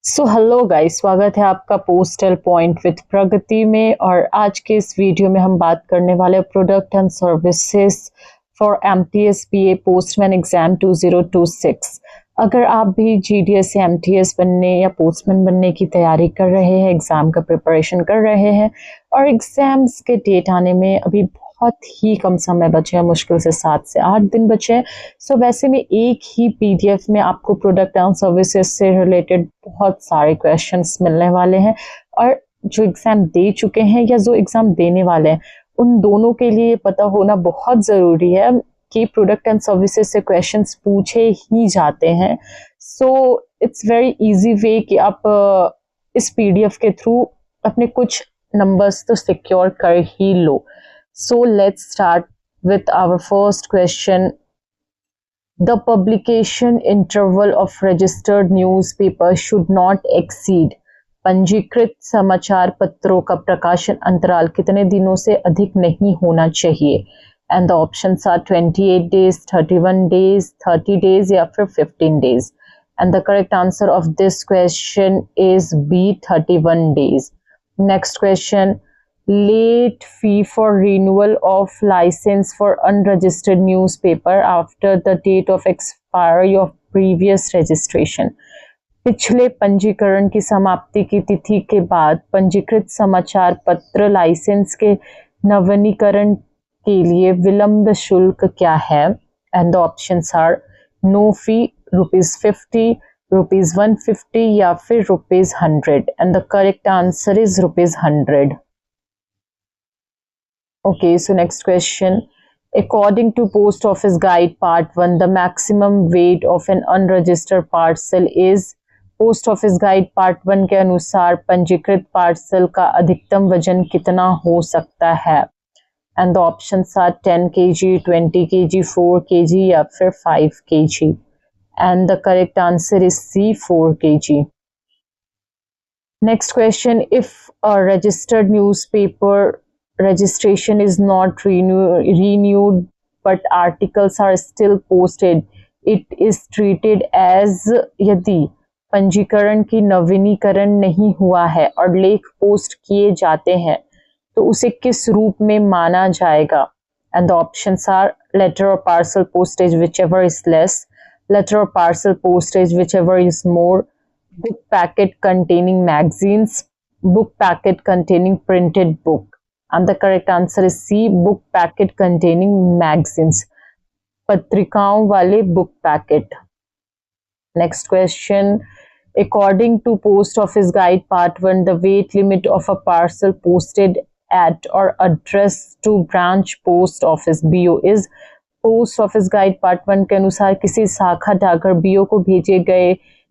So hello guys, स्वागत है आपका पोस्टल पॉइंट विद प्रगति में। और आज के इस वीडियो में हम बात करने वाले product and services for MTS BA postman exam 2026। अगर आप भी जीडीएस या एमटीएस बनने या पोस्टमैन बनने की तैयारी कर रहे हैं, एग्जाम का प्रिपरेशन कर रहे हैं और एग्जाम्स के डेट आने में अभी बहुत ही कम समय बचे हैं, मुश्किल से 7 से 8 दिन बचे हैं। सो वैसे में एक ही पीडीएफ में आपको प्रोडक्ट एंड सर्विसेज से रिलेटेड बहुत सारे क्वेश्चंस मिलने वाले हैं। और जो एग्जाम दे चुके हैं या जो एग्जाम देने वाले हैं, उन दोनों के लिए पता होना बहुत ज़रूरी है कि प्रोडक्ट एंड सर्विसेज से क्वेश्चंस पूछे ही जाते हैं। So it's very easy way कि आप इस पीडीएफ के थ्रू अपने कुछ नंबर्स तो सिक्योर कर ही लो। So let's start with our first question. The publication interval of registered newspaper should not exceed. पंजीकृत समाचार पत्रों का प्रकाशन अंतराल कितने दिनों से अधिक नहीं होना चाहिए? And the options are 28 days, 31 days, 30 days या फिर 15 days. And the correct answer of this question is B, 31 days. Next question. Late fee for renewal of license for unregistered newspaper after the date of expiry of previous registration. पिछले पंजीकरण की समाप्ति की तिथि के बाद पंजीकृत समाचार पत्र लाइसेंस के नवीनीकरण के लिए विलंब शुल्क क्या है? And the options are no fee, ₹50, ₹150 या फिर ₹100। And the correct answer is ₹100। Okay, so next question. According to Post Office Guide Part 1, the maximum weight of an unregistered parcel is. Post Office Guide Part 1 के अनुसार पंजीकृत parcel का अधिकतम वजन कितना हो सकता है? And the options are 10 kg, 20 kg, 4 kg या फिर 5 kg. And the correct answer is C, 4 kg. Next question. If a registered newspaper registration is not renewed but articles are still posted, it is treated as. यदि पंजीकरण की नवीनीकरण नहीं हुआ है और लेख पोस्ट किए जाते हैं तो उसे किस रूप में माना जाएगा? And the options are letter or parcel postage whichever is less, letter or parcel postage whichever is more, book packet containing magazines, book packet containing printed book. And the correct answer is C, book packet containing magazines. पत्रिकाओं वाले book packet. Next question. According to Post Office Guide Part 1, the weight limit of a parcel posted at or addressed to branch post office BO is. Post Office Guide Part 1 के अनुसार किसी शाखा डाकघर BO को भेजे गए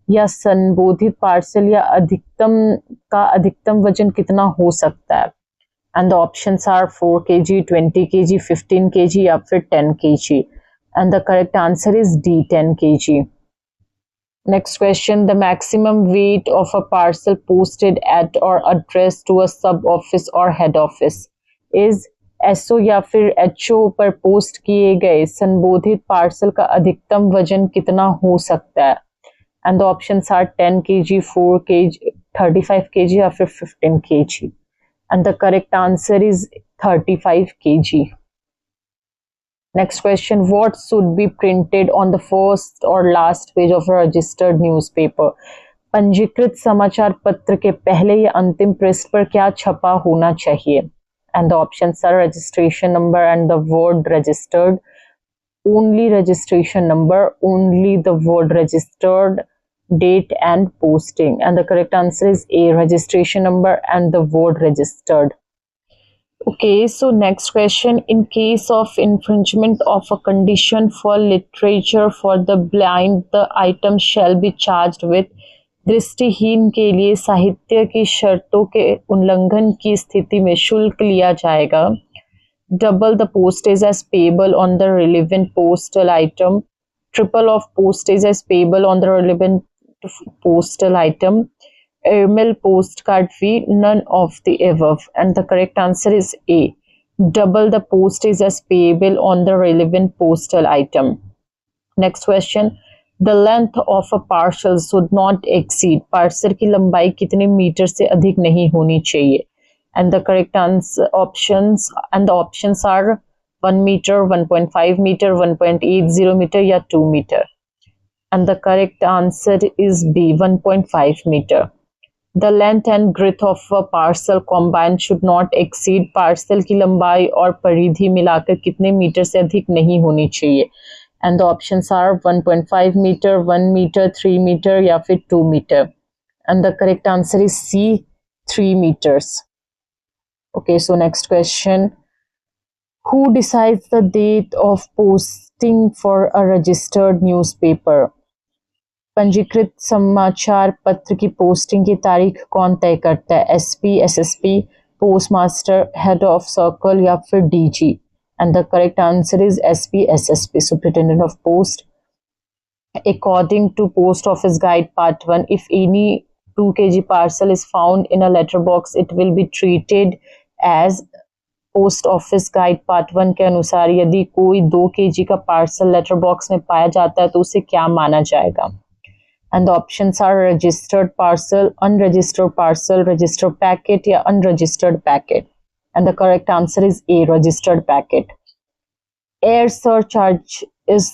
या संबोधित पार्सल या अधिकतम वजन कितना हो सकता है? And the options are 4 kg, 20 kg, 15 kg या फिर 10 kg. And the correct answer is D, 10 kg. Next question. The maximum weight of a parcel posted at or addressed to a sub office or head office is. SO या फिर HO पर post किए गए संबोधित parcel का अधिकतम वजन कितना हो सकता है? And the options are 10 kg, 4 kg, 35 kg या फिर 15 kg. And the correct answer is 35 kg. Next question. What should be printed on the first or last page of a registered newspaper? पंजीकृत समाचार पत्र के पहले या अंतिम पृष्ठ पर क्या छपा होना चाहिए? And the options are registration number and the word registered, only registration number, only the word registered, date and posting. And the correct answer is A, registration number and the word registered. Okay, so next question. In case of infringement of a condition for literature for the blind, the item shall be charged with. दृष्टिहीन के लिए साहित्य की शर्तों के उल्लंघन की स्थिति में शुल्क लिया जाएगा. Double the postage as payable on the relevant postal item, triple of postage as payable on the relevant postal item, airmail postcard fee, none of the above. And the correct answer is A, double the postage as payable on the relevant postal item. Next question. The length of a parcel should not exceed, parcel की लंबाई कितने metre से अधिक नहीं होनी चाहिए। And the correct answer options are 1 metre, 1.5 metre, 1.80 metre या 2 metre. And the correct answer is B, 1.5 metre. The length and breadth of a parcel combined should not exceed, parcel की लंबाई और परिधि मिलाकर कितने मीटर से अधिक नहीं होनी चाहिए। And the options are 1.5 metre, 1 metre, 3 metre या फिर 2 metre. And the correct answer is C, 3 meters. Okay, so next question. Who decides the date of posting for a registered newspaper? पंजीकृत समाचार पत्र की पोस्टिंग की तारीख कौन तय करता है? SP, SSP, post master, head of circle या फिर DG? And the correct answer is SP, SSP, superintendent of post. According to Post Office Guide Part 1, if any 2 kg parcel is found in a letterbox, it will be treated as post office guide part 1 के अनुसार यदि कोई 2 kg का parcel letter box में पाया जाता है तो उसे क्या माना जाएगा? And the options are registered parcel, unregistered parcel, registered packet या unregistered packet. And the correct answer is A, registered packet. Air surcharge is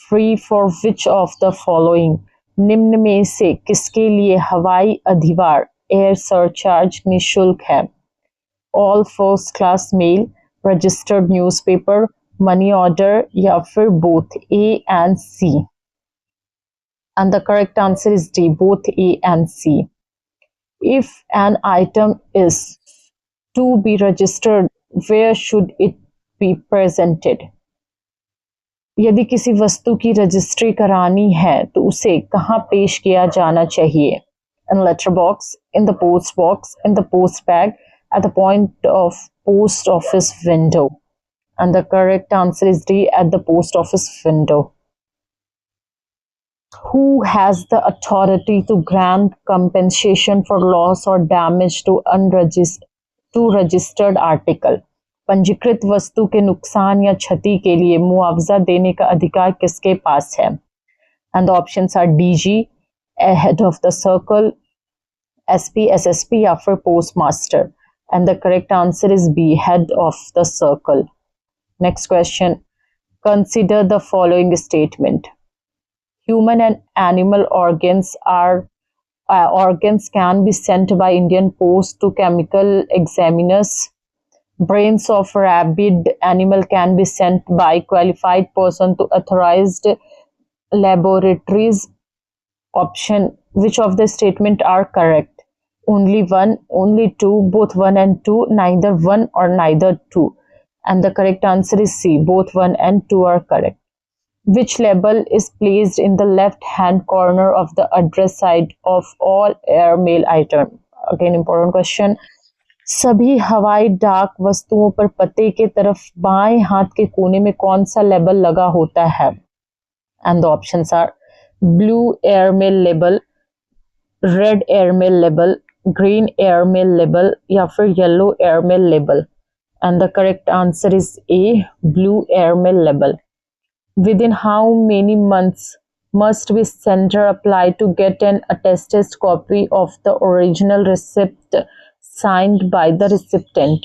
free for which of the following? निम्न में से किसके लिए हवाई अधिभार एयर सरचार्ज निःशुल्क है? All first class mail, registered newspaper, money order या फिर both, A and C. And the correct answer is D, both A and C. If an item is to be registered, where should it be presented? यदि किसी वस्तु की registry करानी है तो उसे कहाँ पेश किया जाना चाहिए? In letter box, in the post box, in the post bag, at the point of post office window? And the correct answer is D, at the post office window. Who has the authority to grant compensation for loss or damage to registered article? पंजीकृत वस्तु के नुकसान या क्षति के लिए मुआवजा देने का अधिकार किसके पास है? And the options are DG, head of the circle, SP, SSP या फिर postmaster. And the correct answer is B, head of the circle. Next question. Consider the following statement. Human and animal organs can be sent by Indian Post to chemical examiners. Brains of rabid animal can be sent by qualified person to authorized laboratories. Option, which of the statement are correct? Only one, only two, both 1 and 2, neither 1 or neither 2. And the correct answer is C, both 1 and 2 are correct. Which label is placed in the left hand corner of the address side of all air mail item? Again, important question. सभी हवाई डाक वस्तुओं पर पते के तरफ बाएं हाथ के कोने में कौन सा लेबल लगा होता है? And the options are blue airmail label, red airmail label, green airmail label या फिर yellow airmail label. And the correct answer is A, blue airmail label. Within how many months must be sender apply to get an attested copy of the original receipt signed by the recipient?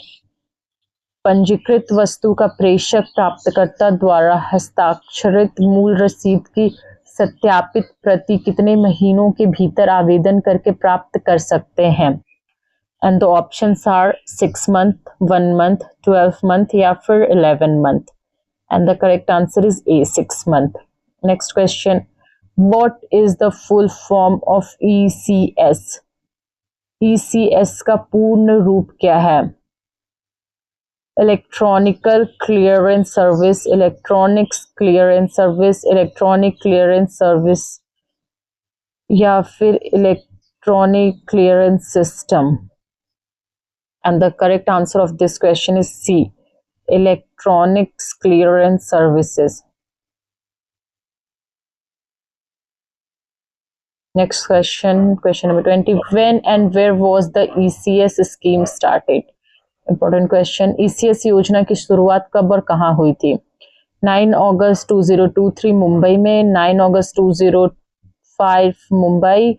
पंजीकृत वस्तु का प्रेषक प्राप्तकर्ता द्वारा हस्ताक्षरित मूल रसीद की सत्यापित प्रति कितने महीनों के भीतर आवेदन करके प्राप्त कर सकते हैं? And the options are 6 month, 1 month, 12 month या फिर 11 month. And the correct answer is A, 6 month. Next question. What is the full form of ECS? ECS का पूर्ण रूप क्या है? Electronical clearance service, electronics clearance service, electronic clearance service या फिर electronic clearance system? And the correct answer of this question is C, electronics clearance services. Next question, question number 20. When and where was the ECS scheme started? Important question. ECS योजना की शुरुआत कब और कहाँ हुई थी? 9 अगस्त 2023 मुंबई में, 9 अगस्त 2005 Mumbai,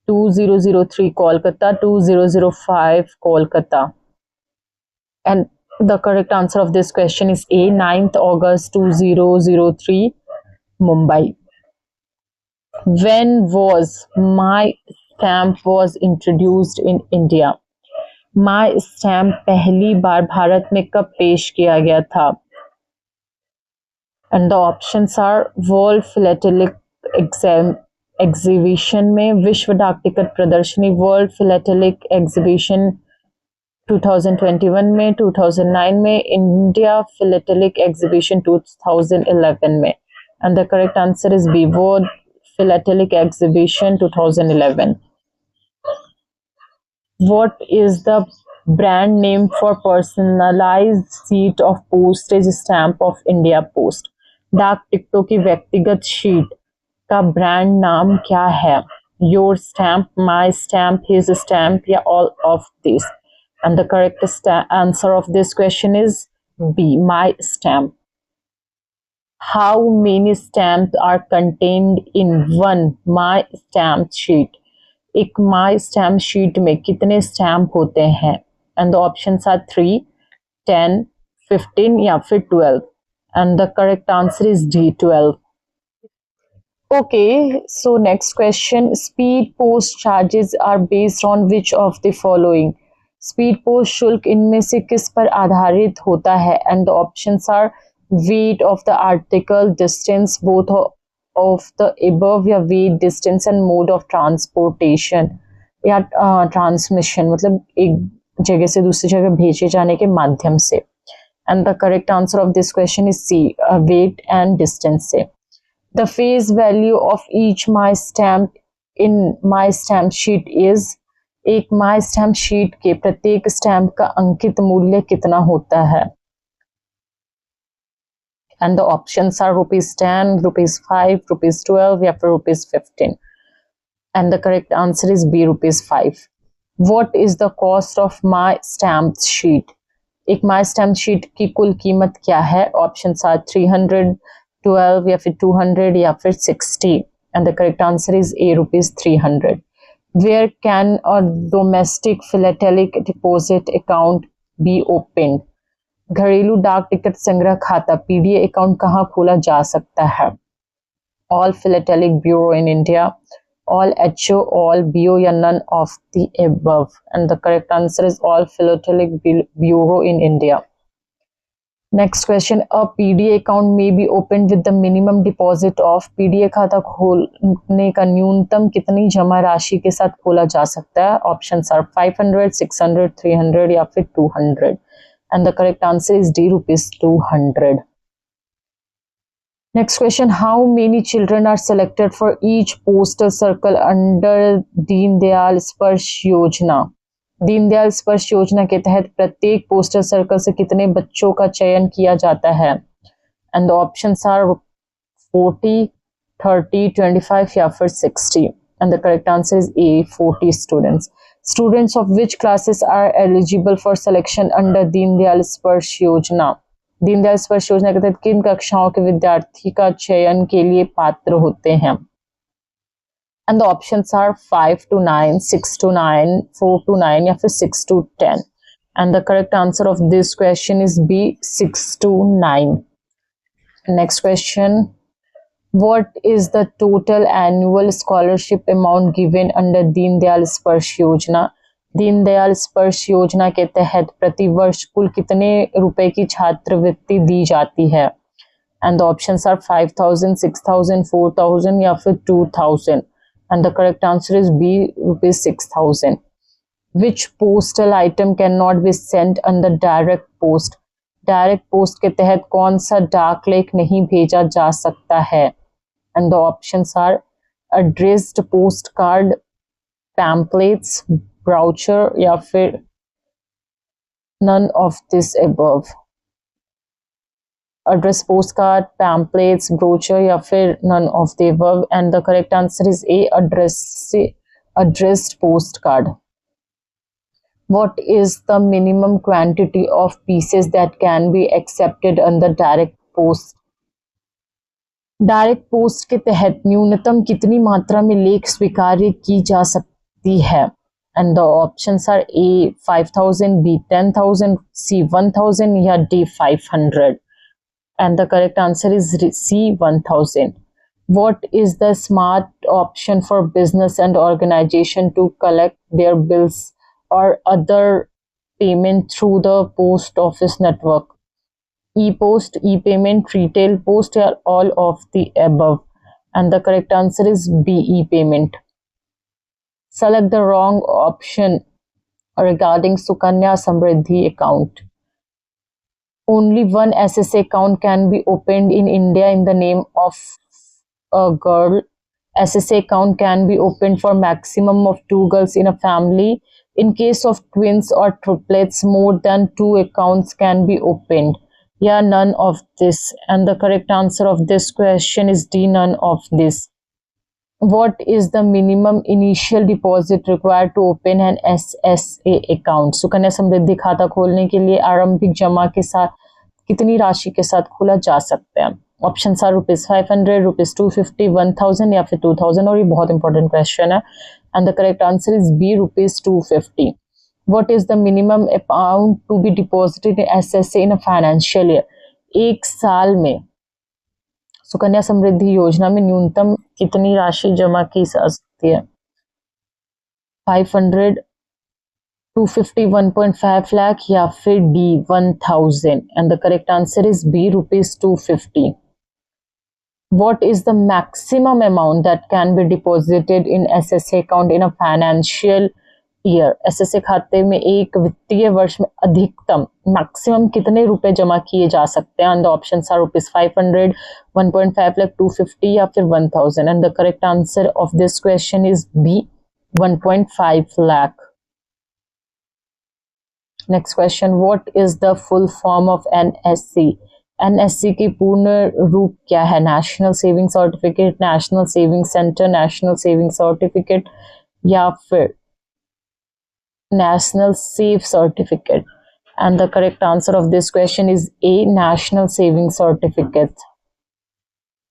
2003 Kolkata, 2005 Kolkata. And the correct answer of this question is A, 9th August 2003 Mumbai. When was My Stamp was introduced in India? My Stamp पहली बार भारत में कब पेश किया गया था? And the options are World Philatelic Exhibition में, विश्व डाक टिकट प्रदर्शनी वर्ल्ड फिलेटेलिक एग्जीबिशन 2021 में, 2009 में, इंडिया फिलेटेलिक एग्जीबिशन 2011 में. And the correct answer is B, World Philatelic Exhibition 2011. What is the brand name for personalized sheet of postage stamp of India Post? डाक टिकटों की व्यक्तिगत शीट का ब्रांड नाम क्या है? Your stamp, my stamp, his stamp या all of this? And the correct answer of this question is B, my stamp. How many stamps are contained in one my stamp sheet? एक my stamp sheet में कितने stamp होते हैं? And the options are 3, 10, 15 या फिर 12. And the correct answer is D, 12. Okay, so next question. Speed post charges are based on which of the following? Speed post शुल्क इनमें से किस पर आधारित होता है? And the options are weight of the article, distance both of the above या weight, distance and mode of transportation या ट्रांसमिशन, मतलब एक जगह से दूसरी जगह भेजे जाने के माध्यम से. And the correct answer of this question is C, weight and distance से. The face value of each my stamp in my stamp sheet is, एक माई स्टैम्प शीट के प्रत्येक स्टैम्प का अंकित मूल्य कितना होता है? एंड द ऑप्शंस आर ₹10, ₹5, ₹12 या फिर ₹15. And the correct answer is B, ₹5. What is the cost of my stamp sheet? एक माई स्टैम्प शीट की कुल कीमत क्या है? ऑप्शंस आर 300, 12 या फिर 200 या फिर 60. And the correct answer is A, ₹300. Where can a domestic philatelic deposit account be opened? घरेलू डाक टिकट संग्रह खाता पीडीए अकाउंट कहाँ खोला जा सकता है? All philatelic bureau in India, all HO, all BO या none of the above. And the correct answer is all philatelic bureau in India. Next question. A PDA account में be open with the minimum deposit of, PDA खाता खोलने का न्यूनतम कितनी जमा राशि के साथ खोला जा सकता है? ऑप्शंस आर 500, 600, 300 या फिर 200. And the correct answer is D, ₹200. Next question. How many children are selected for each postal circle under Deendayal Sparsh Yojana? Deendayal Sparsh योजना के तहत प्रत्येक पोस्टल सर्कल से कितने बच्चों का चयन किया जाता है? एंड द ऑप्शंस आर 40, 30, 25 या फिर 60. And the correct answer is A, 40 students. Students of which classes are eligible for selection under Deendayal Sparsh Yojana? Deendayal Sparsh योजना के तहत किन कक्षाओं के विद्यार्थी का चयन के लिए पात्र होते हैं? And the options are 5 to 9, 6 to 9, 4 to 9 या फिर 6 to 10. And the correct answer of this question is B, 6 to 9. Next question. What is the total annual scholarship amount given under Deen Dayal Sparsh Yojana? Deen Dayal स्पर्श योजना के तहत प्रतिवर्ष कुल कितने रुपए की छात्रवृत्ति दी जाती है? And the options are 5,000, 6,000, 4,000 या फिर 2,000. And the correct answer is B, ₹6,000. Which postal item cannot be sent under direct post? Direct post के तहत कौन सा डाक लेख नहीं भेजा जा सकता है? And the options are addressed postcard, pamphlets, brochure या फिर none of this above. Address postcard, pamphlets, brochure या फिर none of the above. And the correct answer is A, addressed postcard. What is the minimum quantity of pieces that can be accepted under direct post direct post के तहत न्यूनतम कितनी मात्रा में लेख स्वीकार्य की जा सकती है? And the options are A 5000, B 10,000, C 1000 या D 500. And the correct answer is C 1000. What is the smart option for business and organization to collect their bills or other payment through the post office network? E-post, e-payment, retail post, or all of the above? And the correct answer is B, e-payment. Select the wrong option regarding Sukanya Samriddhi account. Only one SSA account can be opened in India in the name of a girl. SSA account can be opened for maximum of 2 girls in a family. In case of twins or triplets, more than 2 accounts can be opened. Yeah, none of this. And the correct answer of this question is D, none of this. What is the minimum initial deposit required to open an SSA account? Sukanya Samriddhi खाता खोलने के लिए आरंभिक जमा के साथ कितनी राशि के साथ खोला जा सकता है? ऑप्शन आर ₹500, ₹250, 1000 या फिर 2000. और ये बहुत इंपॉर्टेंट क्वेश्चन है. And the correct answer is B, ₹250. What is the minimum amount to be deposited in SSA in a financial year? एक साल में सुकन्या समृद्धि योजना में न्यूनतम कितनी राशि जमा की जा सकती है? 500, 250, 1.5 lakh या फिर D 1000. And the correct answer is B, ₹250. What is the maximum amount that can be deposited in SSA account in a financial year? SSA खाते में एक वित्तीय वर्ष में अधिकतम मैक्सिमम कितने रुपए जमा किए जा सकते हैं? And the options are ₹500, 1.5 lakh, 250 या फिर 1000. And the correct answer of this question is B, 1.5 lakh. Next question, what is the full form of NSC? NSC की पूर्ण रूप क्या है? National saving certificate, national saving centre, national saving certificate या फिर national save certificate? And the correct answer of this question is A, national saving certificate.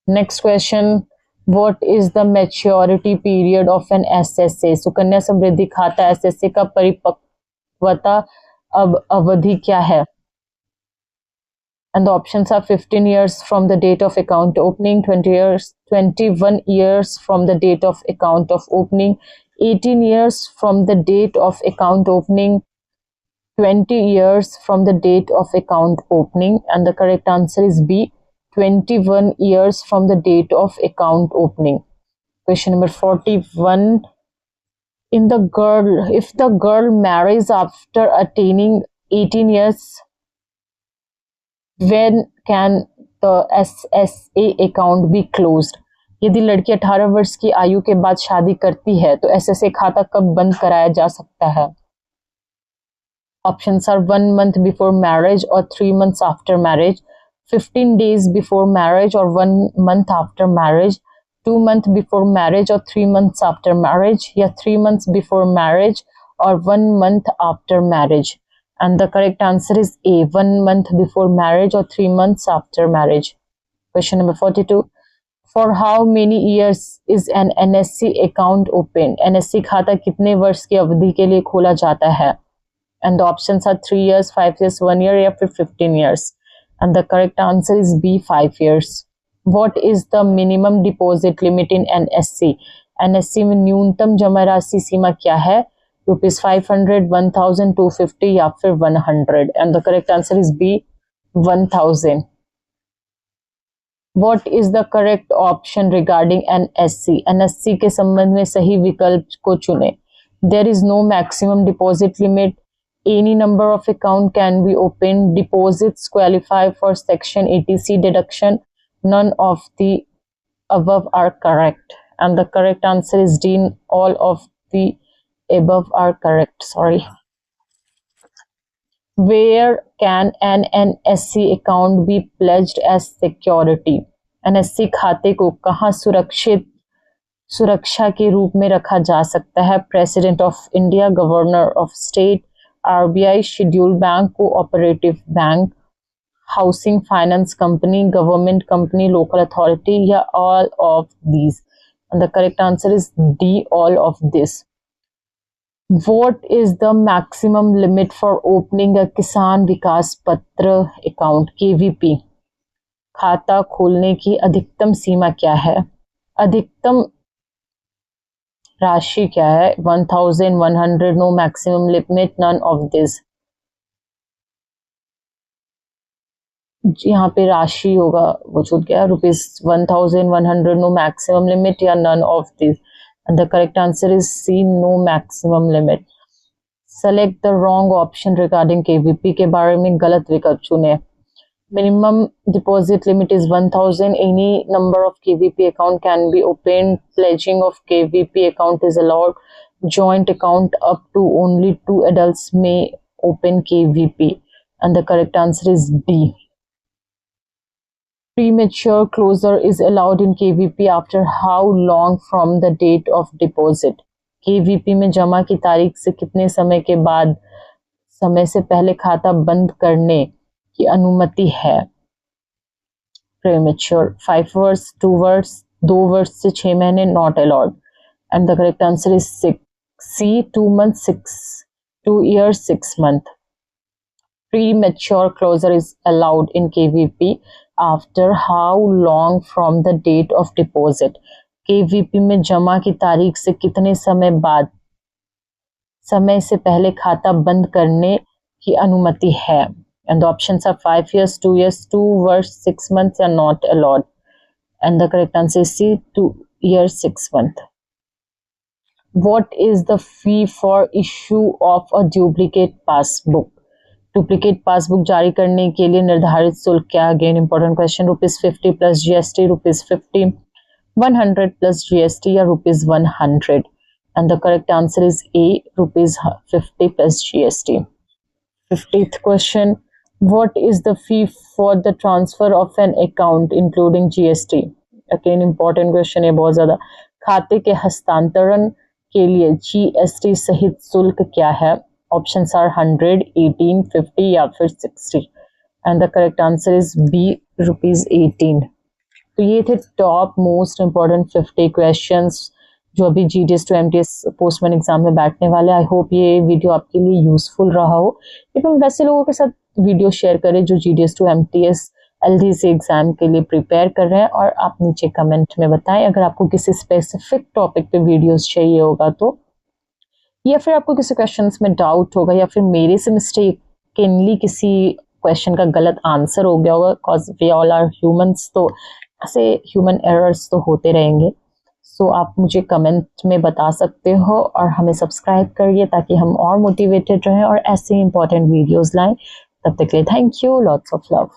Next question, what is the maturity period of an SSA? Sukanya Samriddhi खाता SSA का परिपक्वता अवधि क्या है? And the options are 15 years from the date of account opening, 21 years from the date of account of opening, 18 years from the date of account opening, 20 years from the date of account opening. And the correct answer is B, 21 years from the date of account opening. Question number 41. If the girl marries after attaining 18 years, when can the SSA account be closed? यदि लड़की 18 वर्ष की आयु के बाद शादी करती है तो SSA खाता कब बंद कराया जा सकता है? Options are 1 month before marriage or 3 months after marriage, 15 days before marriage or 1 month after marriage, 2 months before marriage or 3 months after marriage, या 3 months before marriage or 1 month after marriage. And the correct answer is A, 1 month before marriage or 3 months after marriage. Question number 42. For how many years is an NSC account open? NSC खाता कितने वर्ष की अवधि के लिए खोला जाता है? And the options are 3 years, 5 years, 1 year या फिर 15 years. And the correct answer is B, 5 years. What is the minimum deposit limit in NSC? NSC में न्यूनतम जमा राशि सीमा क्या है? ₹500, 1000, 250 या फिर 100. And the correct answer is B, 1000. What is the correct option regarding NSC? NSC के संबंध में सही विकल्प को चुने. There is no maximum deposit limit. Any number of account can be opened. Deposits qualify for Section 80C deduction. None of the above are correct. And the correct answer is D, all of the above are correct. Sorry. Where can an NSC account be pledged as security? NSC खाते को कहाँ सुरक्षा के रूप में रखा जा सकता है? President of India, governor of state, RBI, scheduled bank, cooperative bank. Housing finance company, government company, local authority या all of these? And the correct answer is D, all of this. What is the maximum limit for opening a किसान विकास पत्र account KVP खाता खोलने की अधिकतम सीमा क्या है? अधिकतम राशि क्या है? 1100, no maximum limit, none of this. यहाँ पे राशि होगा, वो छूट गया. ₹1100, नो मैक्सिमम लिमिट या none of this. And the correct answer is C, no maximum limit. Select the wrong option regarding KVP. के बारे में गलत विकल्प चुने. Minimum deposit limit is 1000. Any number of KVP account can be opened. Pledging of KVP account is allowed. Joint account up to only 2 adults may open KVP. And the correct answer is D. Premature closure is allowed in KVP after how long from the date of deposit? KVP में जमा की तारीख से कितने समय के बाद, समय से पहले खाता बंद करने की अनुमति है? Premature 5 वर्ष, 2 वर्ष, 2 वर्ष से 6 महीने, not allowed. And the correct answer is C, 2 months, 2 years, 6 months. Premature closure is allowed in KVP after how long from the date of deposit? KVP में जमा की तारीख से कितने समय बाद, समय से पहले खाता बंद करने की अनुमति है? And the options are 5 years, 2 years, 2 years, 6 months are not allowed. And the correct answer is C, 2 years, 6 months. What is the fee for issue of a duplicate passbook? Duplicate passbook जारी करने के लिए निर्धारित शुल्क क्या? Again important question. ₹50 plus GST, ₹50, 100 plus GST या ₹100? And the correct answer is A, ₹50 plus GST. 50th question. What is the fee for the transfer of an account including GST? Again important question है बहुत ज्यादा. खाते के हस्तांतरण के लिए GST सहित शुल्क क्या है? Options are 100, 18, 50 या फिर 60. And the correct answer is B, ₹18. तो ये थे टॉप मोस्ट इम्पोर्टेंट 50 क्वेश्चंस जो अभी GDS to MTS postman exam में बैठने वाले. आई होप ये वीडियो आपके लिए यूजफुल रहा हो. लेकिन वैसे लोगों के साथ वीडियो शेयर करें जो GDS to MTS LDC exam के लिए प्रिपेयर कर रहे हैं, और आप नीचे कमेंट में बताएं अगर आपको किसी स्पेसिफिक टॉपिक पे वीडियोस चाहिए होगा तो, या फिर आपको किसी क्वेश्चंस में डाउट होगा, या फिर मेरे से मिस्टेकनली किसी क्वेश्चन का गलत आंसर हो गया होगा, because we all are humans, तो ऐसे ह्यूमन एरर्स तो होते रहेंगे. सो आप मुझे कमेंट में बता सकते हो, और हमें सब्सक्राइब करिए ताकि हम और मोटिवेटेड रहें और ऐसे इंपॉर्टेंट वीडियोस लाएं. तब तक के लिए thank you, lots of love.